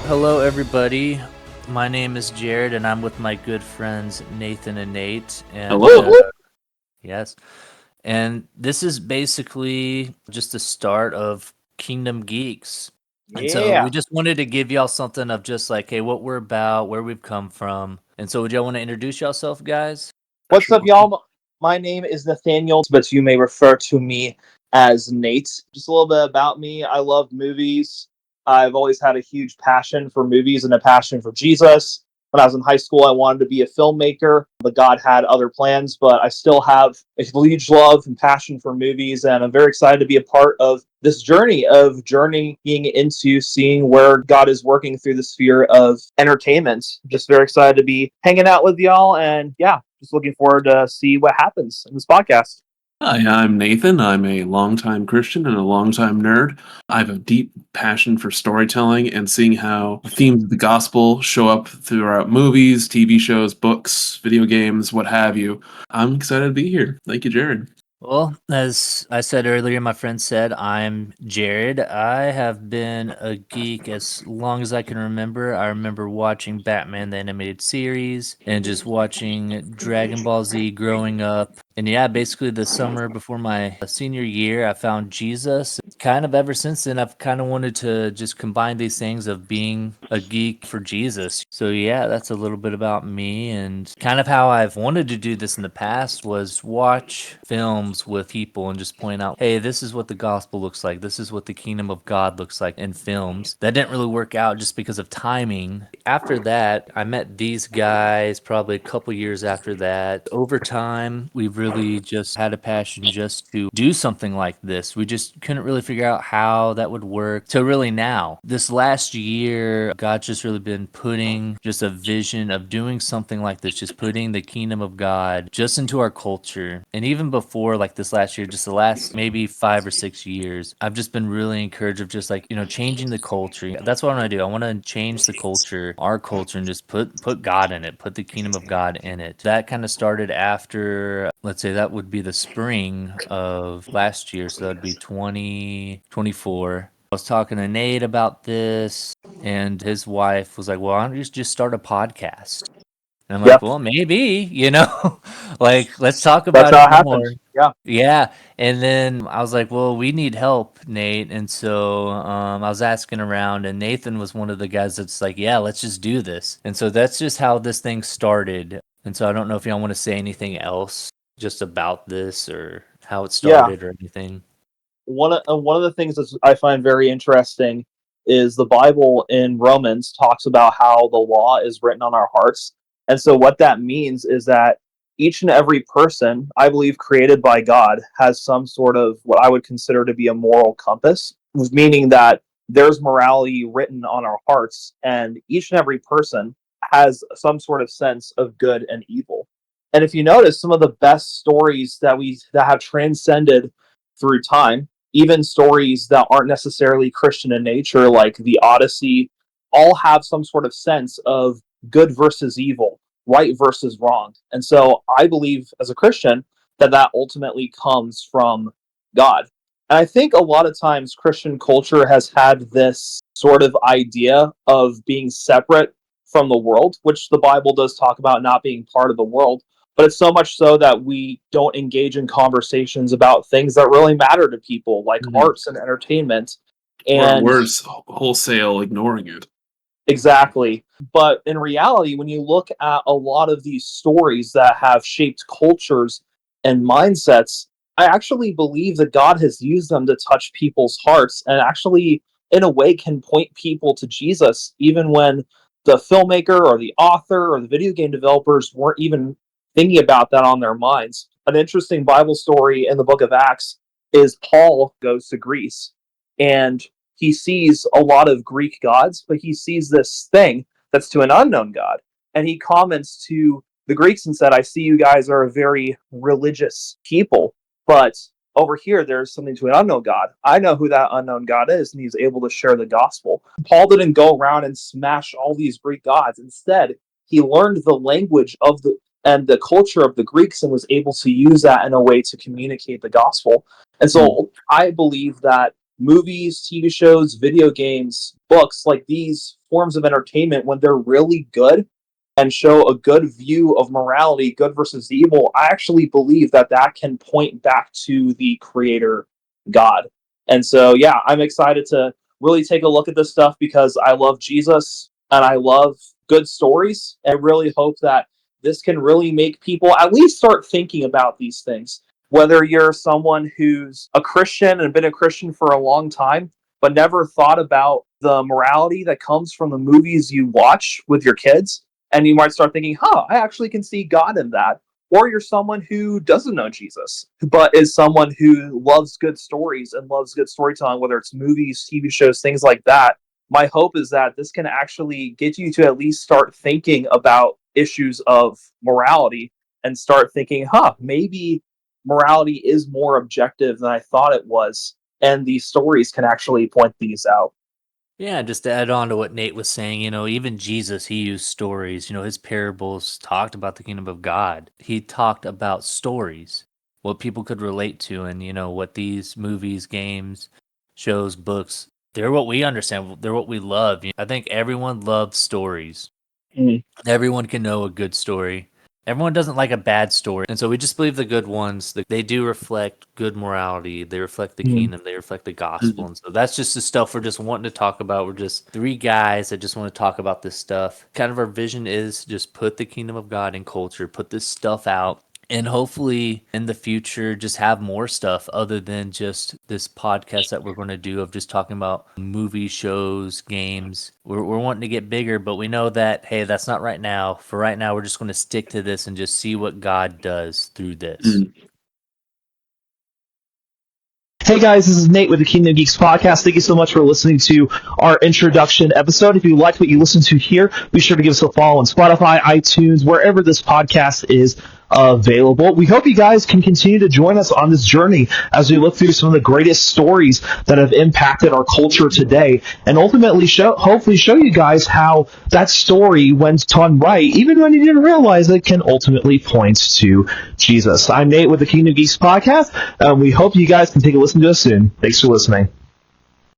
Hello, everybody. My name is Jared, and I'm with my good friends Nathan and Nate. And Hello. yes, and this is basically just the start of Kingdom Geeks. And so Yeah. we just wanted to give y'all something of just like, hey, what we're about, where we've come from. And so, would y'all want to introduce yourself, guys? What's up, y'all? My name is Nathaniel, but you may refer to me as Nate. Just a little bit about me. I love movies. I've always had a huge passion for movies and a passion for Jesus. When I was in high school, I wanted to be a filmmaker, but God had other plans. But I still have a huge love and passion for movies, and I'm very excited to be a part of this journey of journeying into seeing where God is working through the sphere of entertainment. Just very excited to be hanging out with y'all, and yeah, just looking forward to see what happens in this podcast. Hi, I'm Nathan. I'm a longtime Christian and a longtime nerd. I have a deep passion for storytelling and seeing how the themes of the gospel show up throughout movies, TV shows, books, video games, what have you. I'm excited to be here. Thank you, Jared. Well, as I said earlier, my friend said, I'm Jared. I have been a geek as long as I can remember. I remember watching Batman, the animated series, and just watching Dragon Ball Z growing up. And yeah, basically the summer before my senior year, I found Jesus. Kind of ever since then, I've kind of wanted to just combine these things of being a geek for Jesus. So yeah, that's a little bit about me, and kind of how I've wanted to do this in the past was watch films with people and just point out, hey, this is what the gospel looks like. This is what the kingdom of God looks like in films. That didn't really work out just because of timing. After that, I met these guys probably a couple years after that. Over time, we've really just had a passion just to do something like this. We just couldn't really figure out how that would work till really now. This last year, God's just really been putting just a vision of doing something like this, just putting the kingdom of God just into our culture. And even before like this last year, just the last maybe 5 or 6 years, I've just been really encouraged of just like, changing the culture. That's what I want to do. I want to change the culture, our culture, and just put God in it, put the kingdom of God in it. That kind of started after, let's say that would be the spring of last year. So that would be 2024. I was talking to Nate about this, and his wife was like, well, why don't you just start a podcast? And I'm like, Yep, well, maybe, like, let's talk that's about how it it happened. more. Yeah, Yeah. And then I was like, well, we need help, Nate. And so I was asking around, and Nathan was one of the guys that's like, yeah, let's just do this. And so that's just how this thing started. And so I don't know if y'all want to say anything else just about this or how it yeah. started or anything. One of the things that I find very interesting is the Bible in Romans talks about how the law is written on our hearts, and so what that means is that each and every person, I believe, created by God, has some sort of what I would consider to be a moral compass, meaning that there's morality written on our hearts, and each and every person has some sort of sense of good and evil. And if you notice, some of the best stories that have transcended through time, even stories that aren't necessarily Christian in nature, like the Odyssey, all have some sort of sense of good versus evil, right versus wrong. And so I believe as a Christian that ultimately comes from God. And I think a lot of times Christian culture has had this sort of idea of being separate from the world, which the Bible does talk about not being part of the world. But it's so much so that we don't engage in conversations about things that really matter to people, like Mhm. arts and entertainment. Or And worse, wholesale ignoring it. exactly. But in reality, when you look at a lot of these stories that have shaped cultures and mindsets, I actually believe that God has used them to touch people's hearts and actually, in a way, can point people to Jesus, even when the filmmaker or the author or the video game developers weren't even thinking about that on their minds. An interesting Bible story in the book of Acts is Paul goes to Greece, and he sees a lot of Greek gods, but he sees this thing that's to an unknown God. And he comments to the Greeks and said, I see you guys are a very religious people, but over here there's something to an unknown God. I know who that unknown God is, and he's able to share the gospel. Paul didn't go around and smash all these Greek gods. Instead, he learned the language of the culture of the Greeks and was able to use that in a way to communicate the gospel. And Mm. so I believe that movies, TV shows, video games, books like these forms of entertainment, when they're really good and show a good view of morality, good versus evil, I actually believe that that can point back to the creator God. And so, yeah, I'm excited to really take a look at this stuff because I love Jesus and I love good stories. I really hope that this can really make people at least start thinking about these things. Whether you're someone who's a Christian and been a Christian for a long time, but never thought about the morality that comes from the movies you watch with your kids, and you might start thinking, I actually can see God in that. Or you're someone who doesn't know Jesus, but is someone who loves good stories and loves good storytelling, whether it's movies, TV shows, things like that. My hope is that this can actually get you to at least start thinking about issues of morality and start thinking, maybe morality is more objective than I thought it was. And these stories can actually point these out. Yeah, just to add on to what Nate was saying, even Jesus, he used stories. His parables talked about the kingdom of God. He talked about stories, what people could relate to, and, what these movies, games, shows, books, they're what we understand. They're what we love. I think everyone loves stories. Mm-hmm. Everyone can know a good story. Everyone doesn't like a bad story. And so we just believe the good ones, they do reflect good morality. They reflect the kingdom. They reflect the gospel. And so that's just the stuff we're just wanting to talk about. We're just three guys that just want to talk about this stuff. Kind of our vision is just put the kingdom of God in culture, put this stuff out. And hopefully in the future, just have more stuff other than just this podcast that we're going to do of just talking about movies, shows, games. We're wanting to get bigger, but we know that, hey, that's not right now. For right now, we're just going to stick to this and just see what God does through this. Hey guys, this is Nate with the Kingdom Geeks podcast. Thank you so much for listening to our introduction episode. If you like what you listen to here, be sure to give us a follow on Spotify, iTunes, wherever this podcast is available. We hope you guys can continue to join us on this journey as we look through some of the greatest stories that have impacted our culture today, and ultimately hopefully show you guys how that story, when done right, even when you didn't realize it, can ultimately point to Jesus. I'm Nate with the Kingdom Geeks podcast, and we hope you guys can take a listen to us soon. Thanks for listening.